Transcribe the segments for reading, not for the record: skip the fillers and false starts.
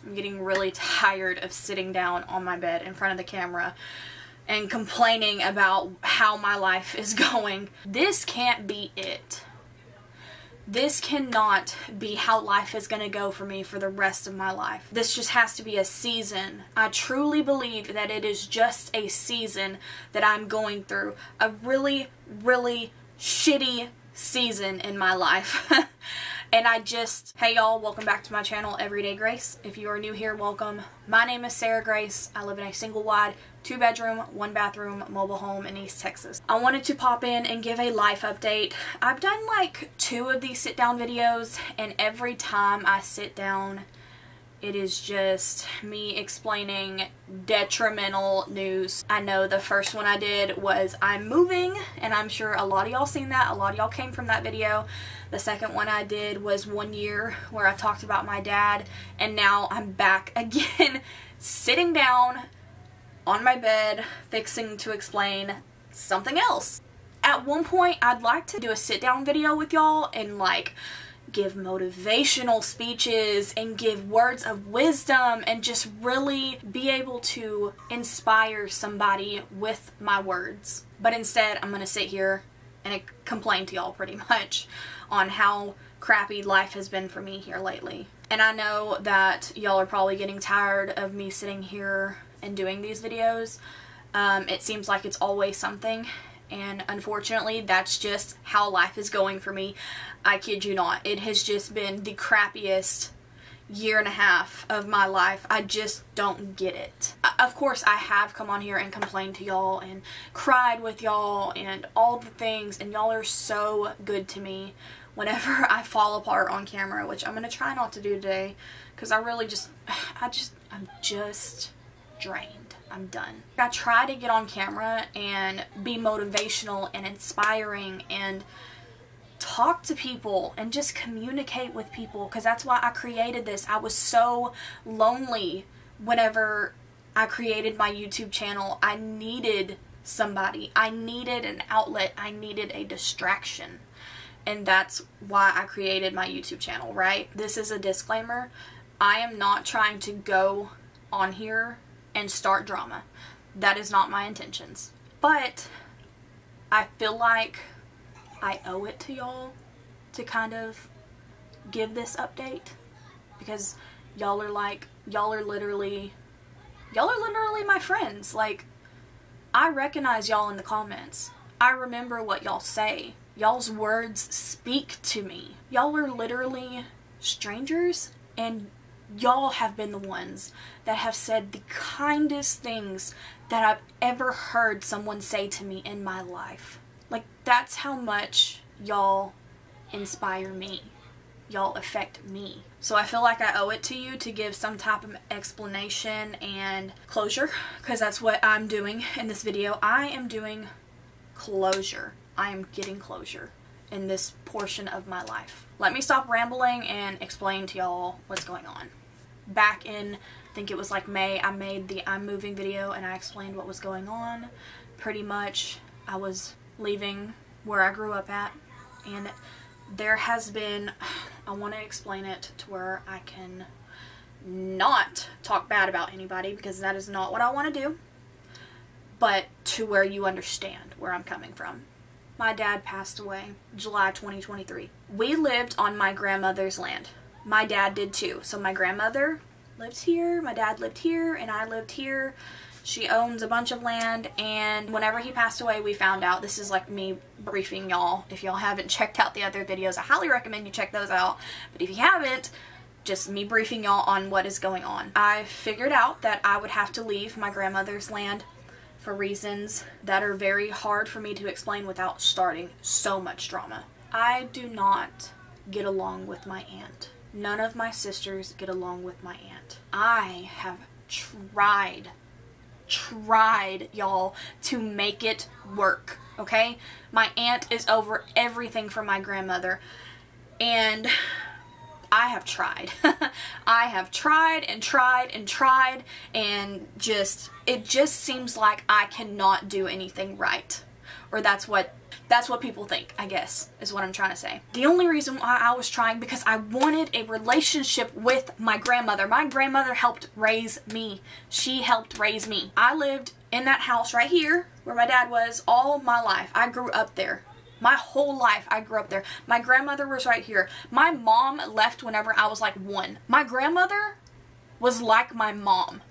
I'm getting really tired of sitting down on my bed in front of the camera and complaining about how my life is going. This can't be it. This cannot be how life is going to go for me for the rest of my life. This just has to be a season. I truly believe that it is just a season that I'm going through. A really, really shitty season in my life. And hey y'all, welcome back to my channel, Everyday Grace. If you are new here, welcome. My name is Sarah Grace. I live in a single wide, 2-bedroom, 1-bathroom mobile home in East Texas. I wanted to pop in and give a life update. I've done like 2 of these sit down videos, and every time I sit down, it is just me explaining detrimental news. I know the first one I did was I'm moving, and I'm sure a lot of y'all seen that. A lot of y'all came from that video. The second one I did was 1 year, where I talked about my dad, and now I'm back again sitting down on my bed fixing to explain something else. At one point I'd like to do a sit down video with y'all and like give motivational speeches and give words of wisdom and just really be able to inspire somebody with my words. But instead I'm gonna sit here and complain to y'all pretty much on how crappy life has been for me here lately. And I know that y'all are probably getting tired of me sitting here and doing these videos. It seems like it's always something, and unfortunately that's just how life is going for me. I kid you not. It has just been the crappiest year and a half of my life. I just don't get it. Of course I have come on here and complained to y'all and cried with y'all and all the things, and y'all are so good to me whenever I fall apart on camera, which I'm gonna try not to do today because I'm just drained. I'm done. I try to get on camera and be motivational and inspiring and talk to people and just communicate with people, because that's why I created this. I was so lonely whenever I created my YouTube channel. I needed somebody. I needed an outlet. I needed a distraction. And that's why I created my YouTube channel, right? This is a disclaimer. I am not trying to go on here and start drama. That is not my intentions. But I feel like I owe it to y'all to kind of give this update, because y'all are literally my friends. Like, I recognize y'all in the comments. I remember what y'all say. Y'all's words speak to me. Y'all are literally strangers, and y'all have been the ones that have said the kindest things that I've ever heard someone say to me in my life. Like, that's how much y'all inspire me. Y'all affect me. So I feel like I owe it to you to give some type of explanation and closure, because that's what I'm doing in this video. I am doing closure. I am getting closure in this portion of my life. Let me stop rambling and explain to y'all what's going on. Back in, I think it was like May, I made the I'm moving video and I explained what was going on. Pretty much I was leaving where I grew up at, and there has been, I want to explain it to where I can not talk bad about anybody, because that is not what I want to do, but to where you understand where I'm coming from. My dad passed away July 2023. We lived on my grandmother's land. My dad did too. So my grandmother lived here, my dad lived here, and I lived here. She owns a bunch of land, and whenever he passed away, we found out. This is like me briefing y'all. If y'all haven't checked out the other videos, I highly recommend you check those out. But if you haven't, just me briefing y'all on what is going on. I figured out that I would have to leave my grandmother's land for reasons that are very hard for me to explain without starting so much drama. I do not get along with my aunt. None of my sisters get along with my aunt. I have tried, y'all, to make it work, okay? My aunt is over everything from my grandmother, and I have tried. I have tried and tried and tried, and it just seems like I cannot do anything right. Or that's what people think, I guess, is what I'm trying to say. The only reason why I was trying, because I wanted a relationship with my grandmother. My grandmother helped raise me. She helped raise me. I lived in that house right here where my dad was all my life. I grew up there. My whole life I grew up there. My grandmother was right here. My mom left whenever I was like 1. My grandmother was like my mom.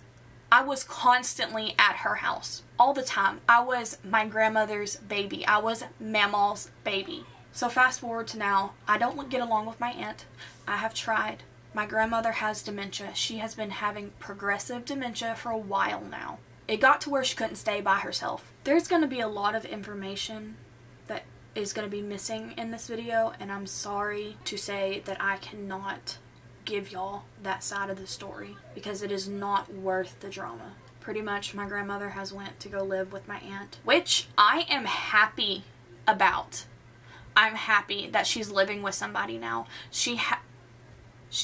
I was constantly at her house all the time. I was my grandmother's baby. I was Mama's baby. So fast forward to now, I don't get along with my aunt. I have tried. My grandmother has dementia. She has been having progressive dementia for a while now. It got to where she couldn't stay by herself. There's going to be a lot of information that is going to be missing in this video, and I'm sorry to say that I cannot give y'all that side of the story because it is not worth the drama. Pretty much my grandmother has went to go live with my aunt, which I am happy about. I'm happy that she's living with somebody now. She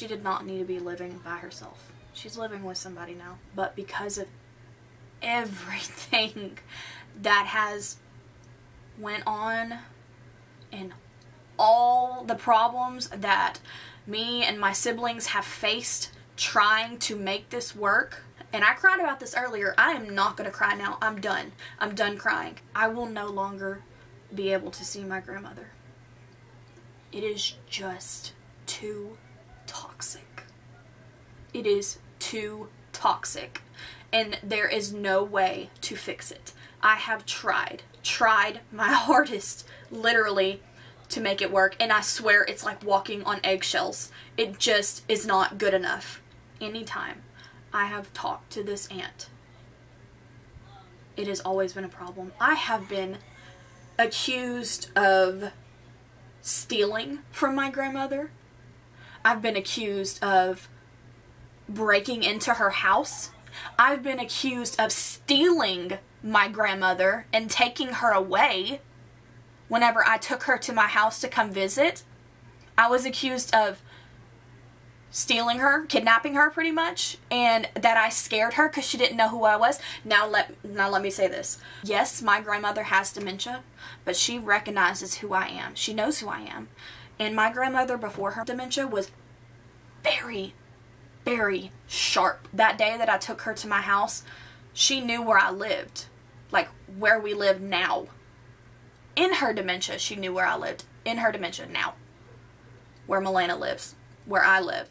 did not need to be living by herself. She's living with somebody now. But because of everything that has went on and all the problems that me and my siblings have faced trying to make this work, and I cried about this earlier, I am not going to cry now. I'm done. I'm done crying. I will no longer be able to see my grandmother. It is just too toxic. It is too toxic, and there is no way to fix it. I have tried my hardest, literally, to make it work, and I swear it's like walking on eggshells. It just is not good enough. Anytime I have talked to this aunt, it has always been a problem. I have been accused of stealing from my grandmother. I've been accused of breaking into her house. I've been accused of stealing my grandmother and taking her away. Whenever I took her to my house to come visit, I was accused of stealing her, kidnapping her pretty much, and that I scared her because she didn't know who I was. Now let me say this. Yes, my grandmother has dementia, but she recognizes who I am. She knows who I am. And my grandmother before her dementia was very, very sharp. That day that I took her to my house, she knew where I lived, like where we live now. In her dementia, she knew where I lived. In her dementia now. Where Milena lives. Where I live.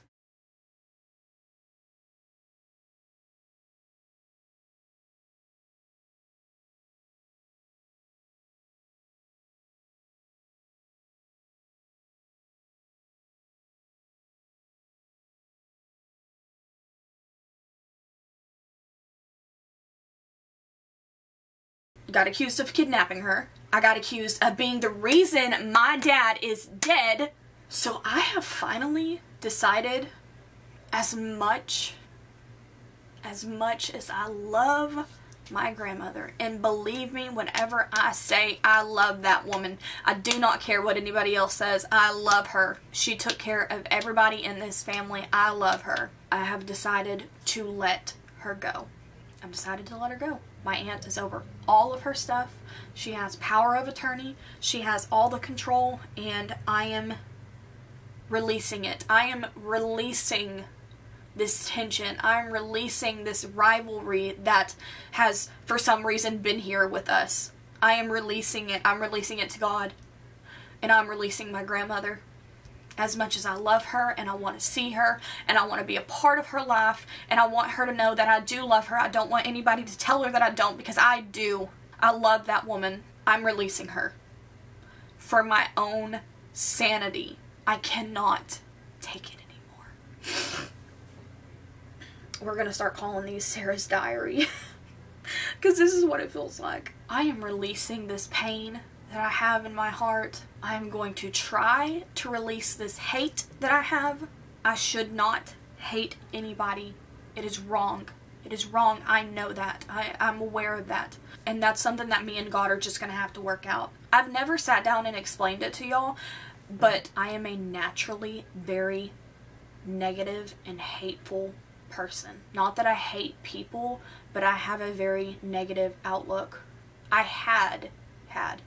Got accused of kidnapping her. I got accused of being the reason my dad is dead. So I have finally decided, as much as I love my grandmother, and believe me whenever I say I love that woman, I do not care what anybody else says, I love her. She took care of everybody in this family. I love her. I have decided to let her go. I've decided to let her go. My aunt is over all of her stuff. She has power of attorney. She has all the control, and I am releasing it. I am releasing this tension. I'm releasing this rivalry that has, for some reason, been here with us. I am releasing it. I'm releasing it to God. And I'm releasing my grandmother. As much as I love her, and I want to see her, and I want to be a part of her life, and I want her to know that I do love her. I don't want anybody to tell her that I don't, because I do. I love that woman. I'm releasing her. For my own sanity. I cannot take it anymore. We're going to start calling these Sarah's Diary. Because this is what it feels like. I am releasing this pain that I have in my heart. I am going to try to release this hate that I have. I should not hate anybody. It is wrong. It is wrong. I know that. I'm aware of that. And that's something that me and God are just going to have to work out. I've never sat down and explained it to y'all, but I am a naturally very negative and hateful person. Not that I hate people, but I have a very negative outlook. I had had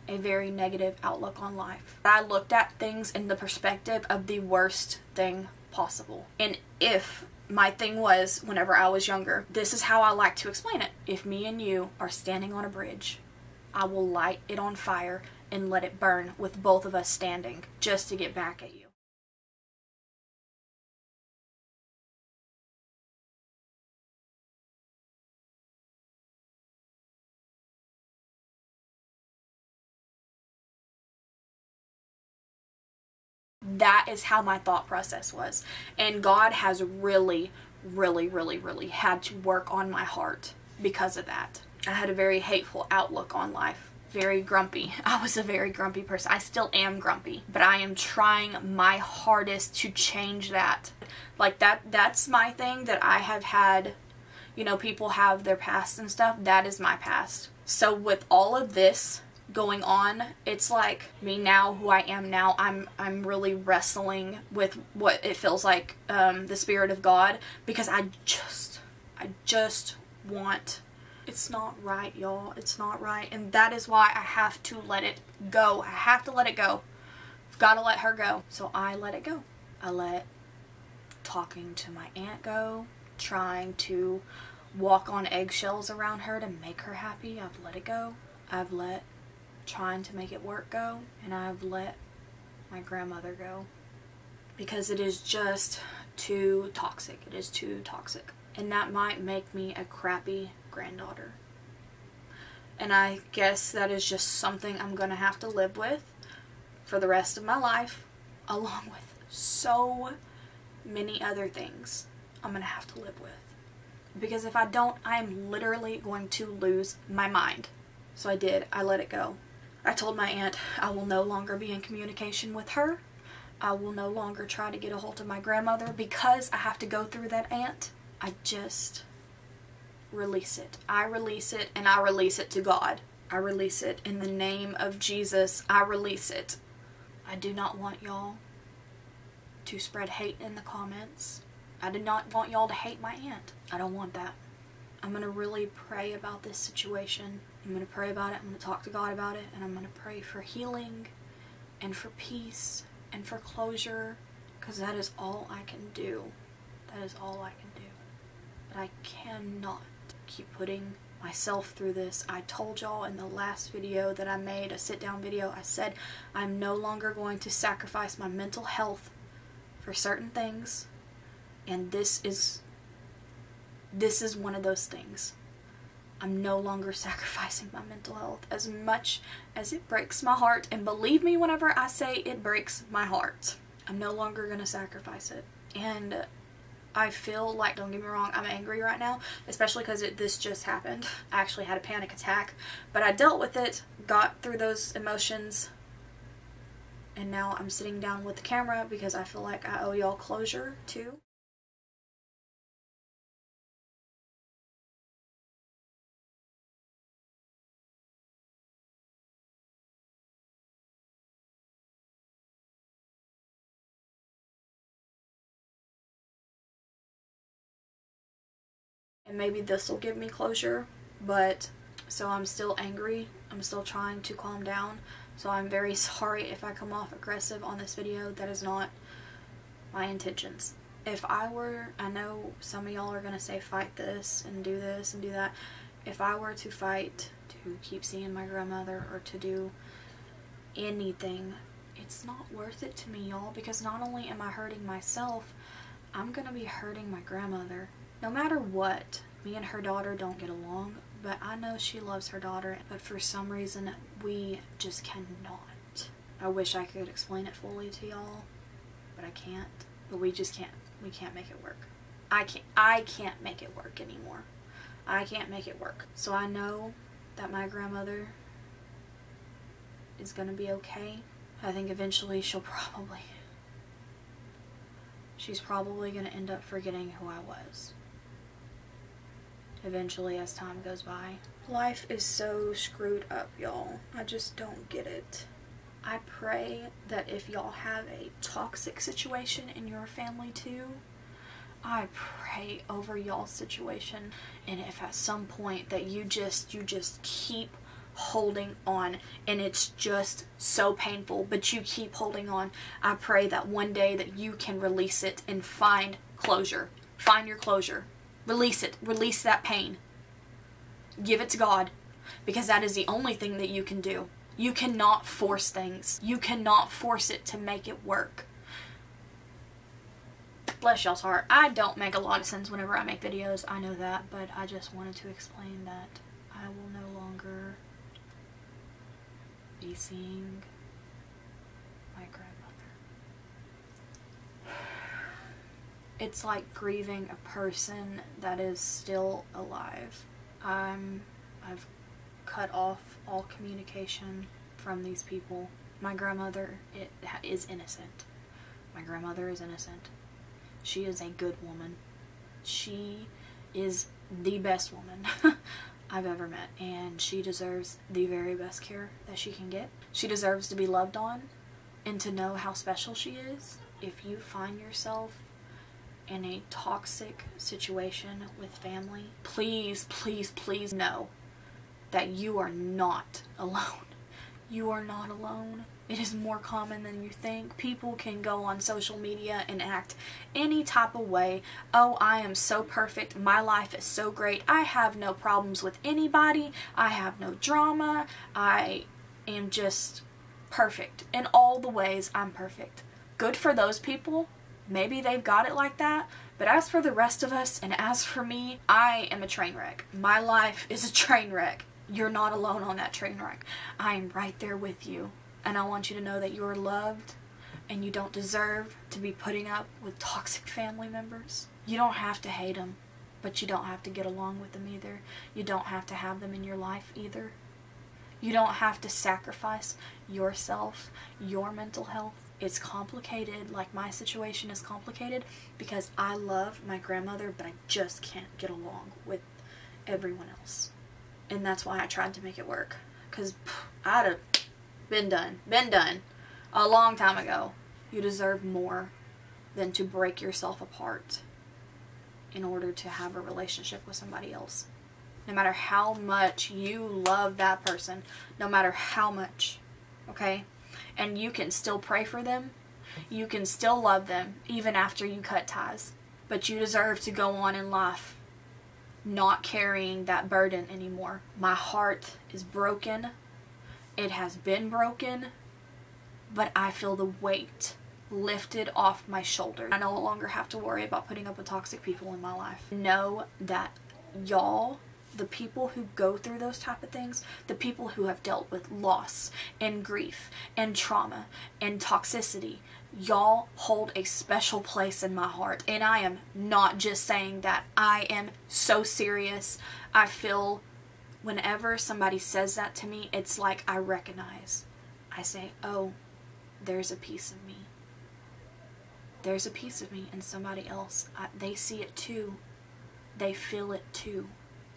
a very negative outlook on life. I looked at things in the perspective of the worst thing possible. And if my thing was, whenever I was younger, this is how I like to explain it. If me and you are standing on a bridge, I will light it on fire and let it burn with both of us standing just to get back at you. That is how my thought process was. And God has really had to work on my heart because of that. I had a very hateful outlook on life. Very grumpy. I was a very grumpy person. I still am grumpy, but I am trying my hardest to change that. Like that's my thing that I have had, you know, people have their past and stuff. That is my past. So with all of this going on, it's like me now, who I am now, I'm really wrestling with what it feels like, the Spirit of God, because I just want, it's not right, y'all. It's not right. And that is why I have to let it go. I have to let it go. I've got to let her go. So I let it go. I let talking to my aunt go, trying to walk on eggshells around her to make her happy. I've let it go. I've let trying to make it work go, and I've let my grandmother go because it is just too toxic. It is too toxic, and that might make me a crappy granddaughter, and I guess that is just something I'm gonna have to live with for the rest of my life, along with so many other things I'm gonna have to live with, because if I don't, I'm literally going to lose my mind. So I did. I let it go. I told my aunt I will no longer be in communication with her. I will no longer try to get a hold of my grandmother because I have to go through that aunt. I just release it. I release it, and I release it to God. I release it in the name of Jesus. I release it. I do not want y'all to spread hate in the comments. I do not want y'all to hate my aunt. I don't want that. I'm going to really pray about this situation. I'm going to pray about it. I'm going to talk to God about it. And I'm going to pray for healing and for peace and for closure, because that is all I can do. That is all I can do. But I cannot keep putting myself through this. I told y'all in the last video that I made, a sit-down video, I said I'm no longer going to sacrifice my mental health for certain things. And this is one of those things. I'm no longer sacrificing my mental health, as much as it breaks my heart. And believe me, whenever I say it breaks my heart, I'm no longer going to sacrifice it. And I feel like, don't get me wrong, I'm angry right now, especially because this just happened. I actually had a panic attack, but I dealt with it, got through those emotions, and now I'm sitting down with the camera because I feel like I owe y'all closure too. And maybe this will give me closure, but so I'm still angry. I'm still trying to calm down. So I'm very sorry if I come off aggressive on this video. That is not my intentions. If I were, I know some of y'all are going to say fight this and do that. If I were to fight to keep seeing my grandmother or to do anything, it's not worth it to me, y'all, because not only am I hurting myself, I'm going to be hurting my grandmother. No matter what, me and her daughter don't get along, but I know she loves her daughter, but for some reason, we just cannot. I wish I could explain it fully to y'all, but I can't. But we just can't. We can't make it work. I can't make it work anymore. I can't make it work. So I know that my grandmother is gonna be okay. I think eventually she's probably gonna end up forgetting who I was. Eventually, as time goes by. Life is so screwed up, y'all. I just don't get it. I pray that if y'all have a toxic situation in your family too, I pray over y'all's situation, and if at some point that you just keep holding on, and it's just so painful, but you keep holding on. I pray that one day that you can release it and find closure. Find your closure. Release it. Release that pain. Give it to God, because that is the only thing that you can do. You cannot force things. You cannot force it to make it work. Bless y'all's heart. I don't make a lot of sense whenever I make videos. I know that, but I just wanted to explain that I will no longer be seeing my grandmother. It's like grieving a person that is still alive. I've cut off all communication from these people. My grandmother is innocent. My grandmother is innocent. She is a good woman. She is the best woman I've ever met, and she deserves the very best care that she can get. She deserves to be loved on and to know how special she is. If you find yourself in a toxic situation with family, please, please, please know that you are not alone. You are not alone. It is more common than you think. People can go on social media and act any type of way. Oh, I am so perfect. My life is so great. I have no problems with anybody. I have no drama. I am just perfect. In all the ways, I'm perfect. Good for those people. Maybe they've got it like that. But as for the rest of us, and as for me, I am a train wreck. My life is a train wreck. You're not alone on that train wreck. I am right there with you. And I want you to know that you're loved, and you don't deserve to be putting up with toxic family members. You don't have to hate them, but you don't have to get along with them either. You don't have to have them in your life either. You don't have to sacrifice yourself, your mental health. It's complicated, like my situation is complicated, because I love my grandmother, but I just can't get along with everyone else. And that's why I tried to make it work, because I'd have been done a long time ago. You deserve more than to break yourself apart in order to have a relationship with somebody else. No matter how much you love that person, no matter how much, okay? And you can still pray for them. You can still love them even after you cut ties. But you deserve to go on in life not carrying that burden anymore. My heart is broken. It has been broken, but I feel the weight lifted off my shoulders. I no longer have to worry about putting up with toxic people in my life. Know that y'all, the people who go through those type of things, the people who have dealt with loss and grief and trauma and toxicity, y'all hold a special place in my heart. And I am not just saying that. I am so serious. I feel whenever somebody says that to me, it's like I recognize. I say, oh, there's a piece of me. There's a piece of me in somebody else. They see it too. They feel it too.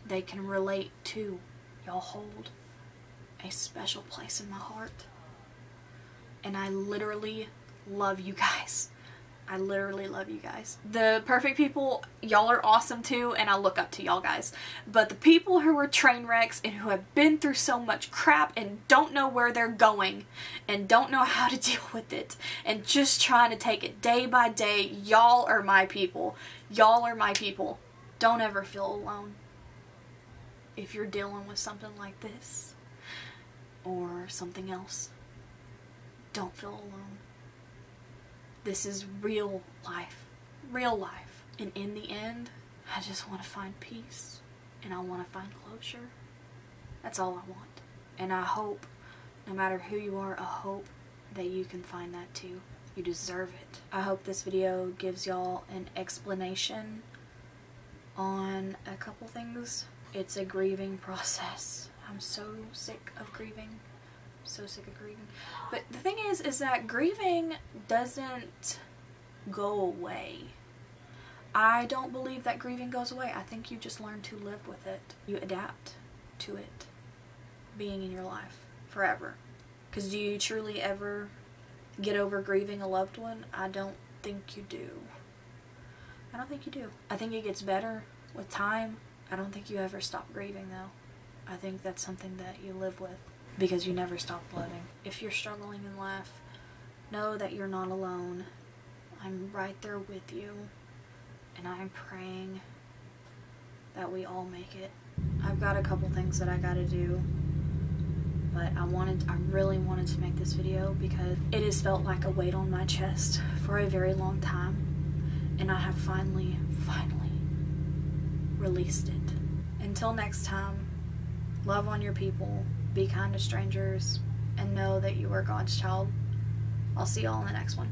They can relate too. Y'all hold a special place in my heart. And I literally love you guys. I literally love you guys. The perfect people, y'all are awesome too, and I look up to y'all guys. But the people who are train wrecks and who have been through so much crap and don't know where they're going and don't know how to deal with it and just trying to take it day by day, y'all are my people. Y'all are my people. Don't ever feel alone. If you're dealing with something like this or something else, don't feel alone. This is real life. Real life. And in the end, I just want to find peace. And I want to find closure. That's all I want. And I hope, no matter who you are, I hope that you can find that too. You deserve it. I hope this video gives y'all an explanation on a couple things. It's a grieving process. I'm so sick of grieving. So sick of grieving. But the thing is that grieving doesn't go away. I don't believe that grieving goes away. I think you just learn to live with it. You adapt to it being in your life forever. Because do you truly ever get over grieving a loved one? I don't think you do. I don't think you do. I think it gets better with time. I don't think you ever stop grieving though. I think that's something that you live with because you never stop loving. If you're struggling in life, know that you're not alone. I'm right there with you, and I'm praying that we all make it. I've got a couple things that I gotta do, but I really wanted to make this video because it has felt like a weight on my chest for a very long time, and I have finally released it. Until next time, love on your people, be kind to strangers, and know that you are God's child. I'll see y'all in the next one.